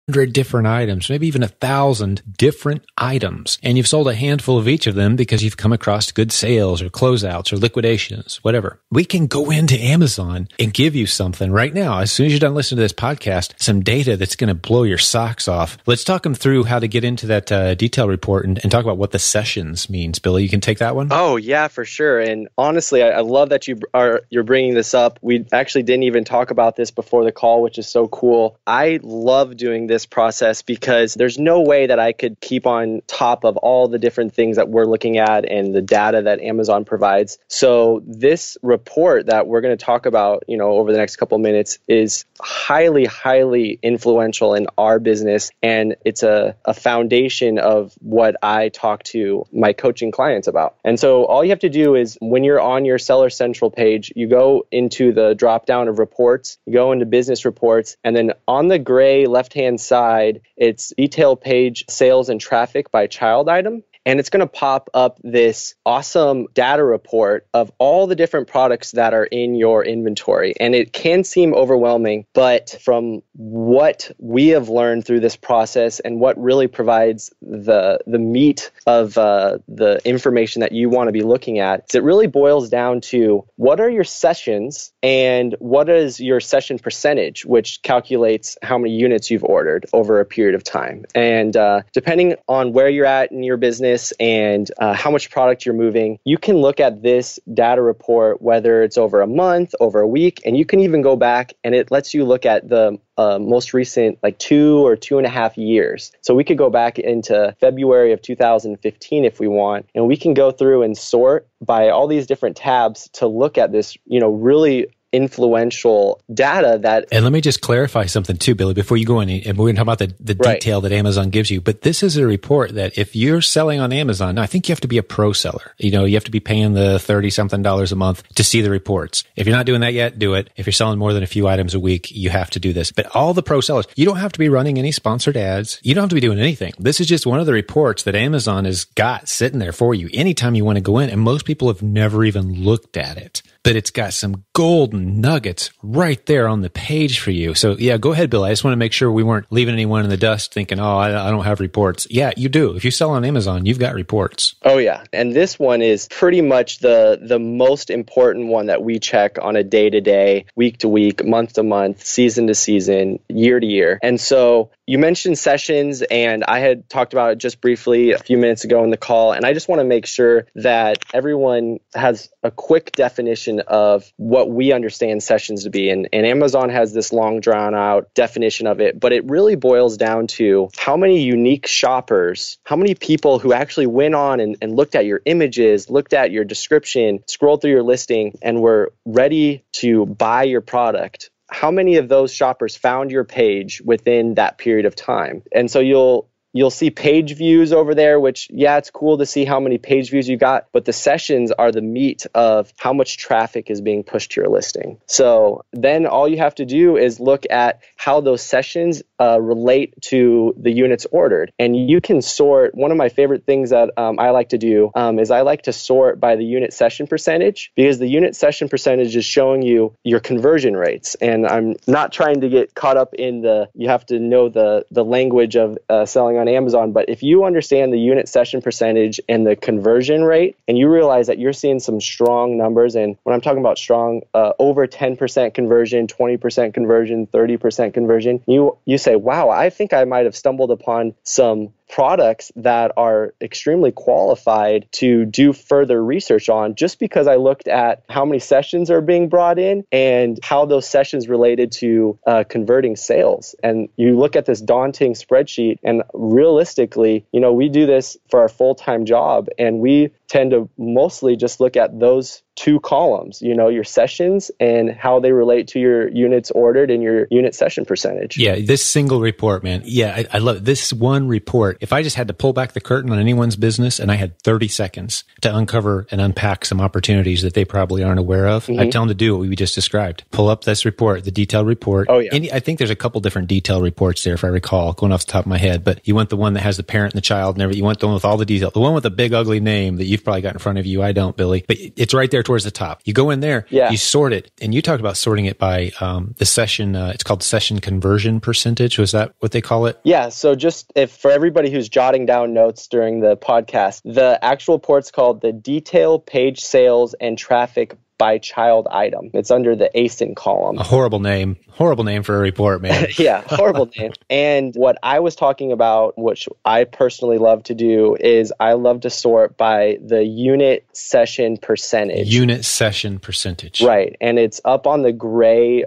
different items, maybe even 1,000 different items, and you've sold a handful of each of them because you've come across good sales or closeouts or liquidations, whatever. We can go into Amazon and give you something right now. As soon as you're done listening to this podcast, some data that's going to blow your socks off. Let's talk them through how to get into that detail report and talk about what the sessions means. Billy, you can take that one? Oh, yeah, for sure. And honestly, I love that you're bringing this up. We actually didn't even talk about this before the call, which is so cool. I love doing this process because there's no way that I could keep on top of all the different things that we're looking at and the data that Amazon provides. So this report that we're going to talk about, over the next couple of minutes is highly, highly influential in our business. And it's a foundation of what I talk to my coaching clients about. And so all you have to do is when you're on your Seller Central page, you go into the drop down of reports, you go into business reports, and then on the gray left-hand side, it's detail page sales and traffic by child item. And it's going to pop up this awesome data report of all the different products that are in your inventory. And it can seem overwhelming, but from what we have learned through this process and what really provides the meat of the information that you want to be looking at, it really boils down to what are your sessions and what is your session percentage, which calculates how many units you've ordered over a period of time. And depending on where you're at in your business, and how much product you're moving, you can look at this data report, whether it's over a month, over a week, and you can even go back and it lets you look at the most recent 2 or 2.5 years. So we could go back into February of 2015 if we want, and we can go through and sort by all these different tabs to look at this, really influential data that... And let me just clarify something too, Billy, before you go in, and we're going to talk about the detail that Amazon gives you. But this is a report that if you're selling on Amazon, now I think you have to be a pro seller. You have to be paying the $30-something a month to see the reports. If you're not doing that yet, do it. If you're selling more than a few items a week, you have to do this. But all the pro sellers, you don't have to be running any sponsored ads. You don't have to be doing anything. This is just one of the reports that Amazon has got sitting there for you anytime you want to go in. And most people have never even looked at it. But it's got some golden nuggets right there on the page for you. So yeah, go ahead, Bill. I just want to make sure we weren't leaving anyone in the dust thinking, oh, I don't have reports. Yeah, you do. If you sell on Amazon, you've got reports. Oh yeah. And this one is pretty much the most important one that we check on a day-to-day, week-to-week, month-to-month, season-to-season, year-to-year. And so you mentioned sessions, and I had talked about it just briefly a few minutes ago in the call, and I just want to make sure that everyone has a quick definition of what we understand sessions to be. And Amazon has this long, drawn-out definition of it, but it really boils down to how many unique shoppers, how many people who actually went on and looked at your images, looked at your description, scrolled through your listing, and were ready to buy your product. How many of those shoppers found your page within that period of time? And so you'll see page views over there, which, yeah, it's cool to see how many page views you got, but the sessions are the meat of how much traffic is being pushed to your listing. So then all you have to do is look at how those sessions relate to the units ordered. And you can sort, one of my favorite things that I like to do is I like to sort by the unit session percentage, because the unit session percentage is showing you your conversion rates. And I'm not trying to get caught up in you have to know the language of selling on Amazon, but if you understand the unit session percentage and the conversion rate, and you realize that you're seeing some strong numbers, and when I'm talking about strong, over 10% conversion, 20% conversion, 30% conversion, you say, wow, I think I might have stumbled upon some products that are extremely qualified to do further research on, just because I looked at how many sessions are being brought in and how those sessions related to converting sales. And you look at this daunting spreadsheet, and realistically, we do this for our full-time job, and we tend to mostly just look at those two columns, your sessions and how they relate to your units ordered and your unit session percentage. Yeah, this single report, man. Yeah, I love it. This one report. If I just had to pull back the curtain on anyone's business and I had 30 seconds to uncover and unpack some opportunities that they probably aren't aware of, I'd tell them to do what we just described. Pull up this report, the detailed report. Oh, yeah. I think there's a couple different detailed reports there, if I recall, going off the top of my head, but you want the one that has the parent and the child and everything. You want the one with all the detail, the one with the big ugly name that You've probably got in front of you. I don't, Billy, but it's right there towards the top. You go in there, you sort it, and you talked about sorting it by the session. It's called session conversion percentage. Was that what they call it? Yeah. So just if for everybody who's jotting down notes during the podcast, the actual report's called the Detail Page Sales and Traffic by Child Item. It's under the ASIN column. A horrible name. Horrible name for a report, man. Yeah, horrible name. And what I was talking about, which I personally love to do, is I love to sort by the unit session percentage. Unit session percentage. Right. And it's up on the gray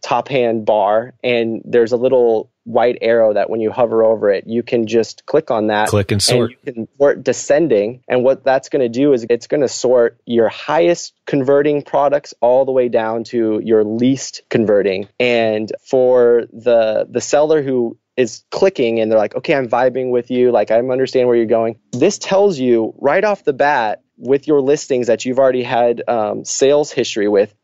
top hand bar, and there's a little white arrow that when you hover over it, you can just click on that. Click and sort. And you can sort descending. And what that's going to do is it's going to sort your highest converting products all the way down to your least converting. And for the seller who is clicking and they're like, okay, I'm vibing with you, like I understand where you're going, this tells you right off the bat with your listings that you've already had sales history with,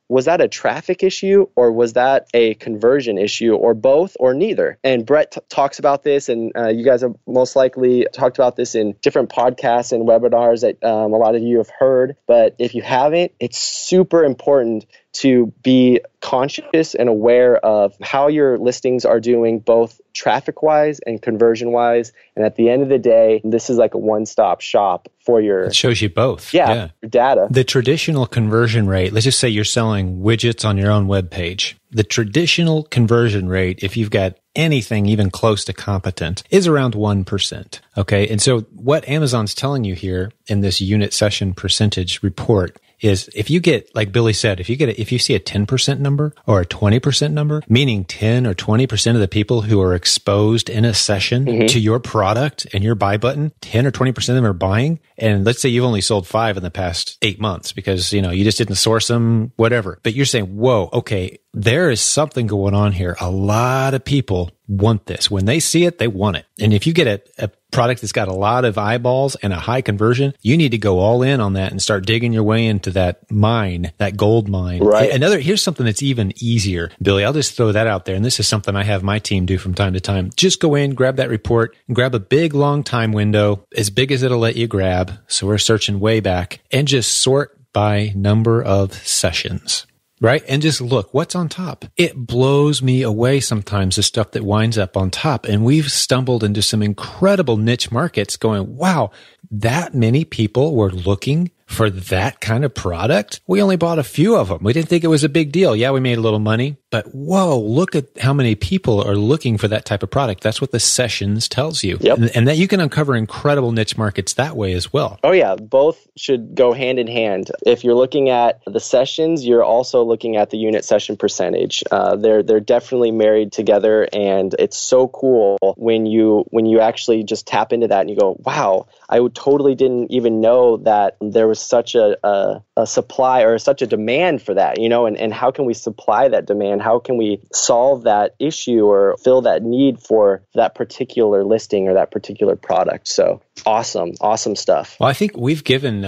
was that a traffic issue or was that a conversion issue or both or neither? And Brett talks about this, and you guys have most likely talked about this in different podcasts and webinars that a lot of you have heard. But if you haven't, it's super important to be conscious and aware of how your listings are doing, both traffic-wise and conversion-wise. And at the end of the day, this is like a one-stop shop for your... It shows you both. Yeah, your data. The traditional conversion rate, let's just say you're selling widgets on your own web page. The traditional conversion rate, if you've got anything even close to competent, is around 1%. Okay. And so what Amazon's telling you here in this unit session percentage report is if you get, like Billy said, if you see a 10% number or a 20% number, meaning 10 or 20% of the people who are exposed in a session to your product and your buy button, 10 or 20% of them are buying. And let's say you've only sold 5 in the past 8 months because, you just didn't source them, whatever. But you're saying, whoa, okay, there is something going on here. A lot of people want this. When they see it, they want it. And if you get a product that's got a lot of eyeballs and a high conversion, you need to go all in on that and start digging your way into that mine, that gold mine. Right. Here's something that's even easier, Billy. I'll just throw that out there. And this is something I have my team do from time to time. Just go in, grab that report, and grab a big long time window, as big as it'll let you grab. So we're searching way back, and just sort by number of sessions. Right? And just look, what's on top? It blows me away sometimes, the stuff that winds up on top. And we've stumbled into some incredible niche markets going, wow, that many people were looking for that kind of product. We only bought a few of them. We didn't think it was a big deal. Yeah, we made a little money, but whoa, look at how many people are looking for that type of product. That's what the sessions tells you. Yep. And that you can uncover incredible niche markets that way as well. Oh yeah, both should go hand in hand. If you're looking at the sessions, you're also looking at the unit session percentage. They're definitely married together, and it's so cool when you actually just tap into that and you go, wow, I totally didn't even know that there was such a supply or such a demand for that, and how can we supply that demand? How can we solve that issue or fill that need for that particular listing or that particular product? So awesome stuff. Well, I think we've given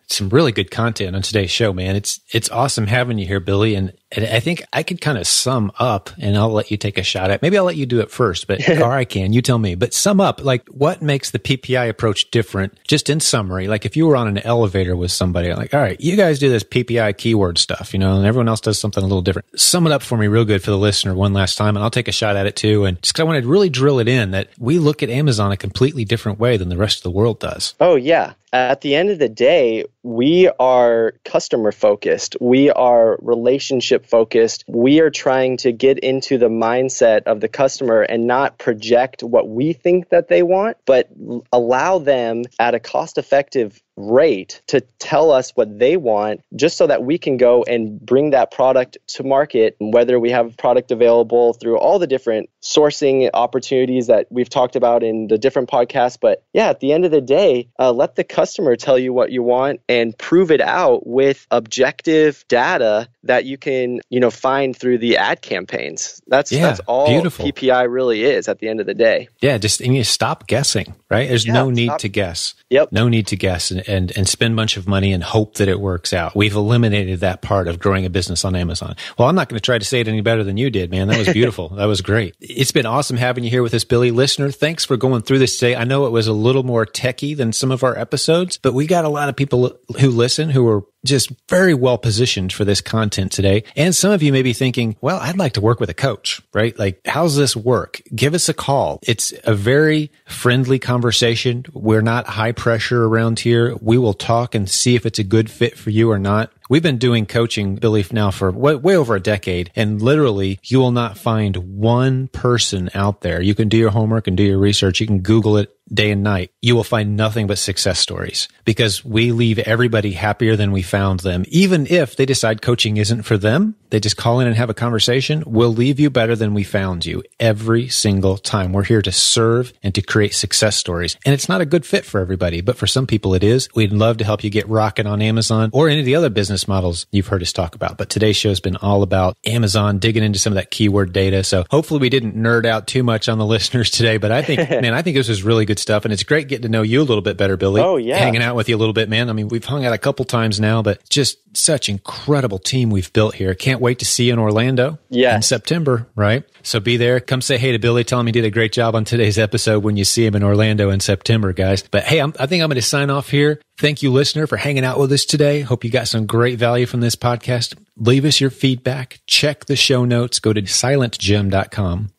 some really good content on today's show, man. It's awesome having you here, Billy. And I think I could kind of sum up, and I'll let you take a shot at. Maybe I'll let you do it first, or I can. You tell me. But sum up, like, what makes the PPI approach different? Just in summary, like if you were on an elevator with somebody, like, all right, you guys do this PPI keyword stuff, and everyone else does something a little different. Sum it up for me real good for the listener one last time, and I'll take a shot at it too. And just 'cause I want to really drill it in that we look at Amazon a completely different way than the rest of the world does. Oh yeah. At the end of the day, we are customer focused. We are relationship focused. We are trying to get into the mindset of the customer and not project what we think that they want, but allow them at a cost-effective rate to tell us what they want, just so that we can go and bring that product to market, whether we have a product available through all the different sourcing opportunities that we've talked about in the different podcasts. But yeah, at the end of the day, let the customer tell you what you want and prove it out with objective data that you can, find through the ad campaigns. That's all beautiful. PPI really is at the end of the day. Yeah, just stop guessing, right? There's no need to guess. Yep. No need to guess and spend a bunch of money and hope that it works out. We've eliminated that part of growing a business on Amazon. Well, I'm not going to try to say it any better than you did, man. That was beautiful. That was great. It's been awesome having you here with us, Billy. Listener, thanks for going through this today. I know it was a little more techie than some of our episodes, but we got a lot of people who listen who are just very well positioned for this content today. And some of you may be thinking, well, I'd like to work with a coach, right? Like, how's this work? Give us a call. It's a very friendly conversation. We're not high pressure around here. We will talk and see if it's a good fit for you or not. We've been doing coaching, Billy, now for way over a decade, and literally you will not find one person out there. You can do your homework and do your research. You can Google it day and night. You will find nothing but success stories because we leave everybody happier than we found them. Even if they decide coaching isn't for them, they just call in and have a conversation. We'll leave you better than we found you every single time. We're here to serve and to create success stories. And it's not a good fit for everybody, but for some people it is. We'd love to help you get rocking on Amazon or any of the other business models you've heard us talk about. But today's show has been all about Amazon, digging into some of that keyword data. So hopefully we didn't nerd out too much on the listeners today, but I think, man, I think this was really good stuff. And it's great getting to know you a little bit better, Billy. Oh, yeah. Hanging out with you a little bit, man. I mean, we've hung out a couple times now, but just such incredible team we've built here. Can't wait to see you in Orlando in September, right? So be there. Come say hey to Billy. Tell him he did a great job on today's episode when you see him in Orlando in September, guys. But hey, I think I'm going to sign off here. Thank you, listener, for hanging out with us today. Hope you got some great value from this podcast. Leave us your feedback. Check the show notes. Go to silentjim.com,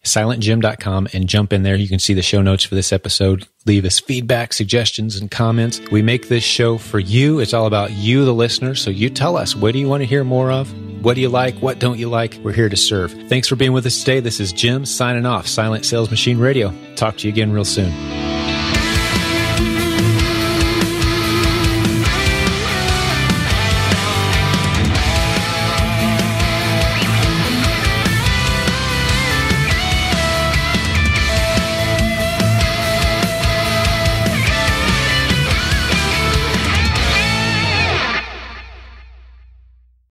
and jump in there. You can see the show notes for this episode. Leave us feedback, suggestions, and comments. We make this show for you. It's all about you, the listener. So you tell us, what do you want to hear more of? What do you like? What don't you like? We're here to serve. Thanks for being with us today. This is Jim signing off, Silent Sales Machine Radio. Talk to you again real soon.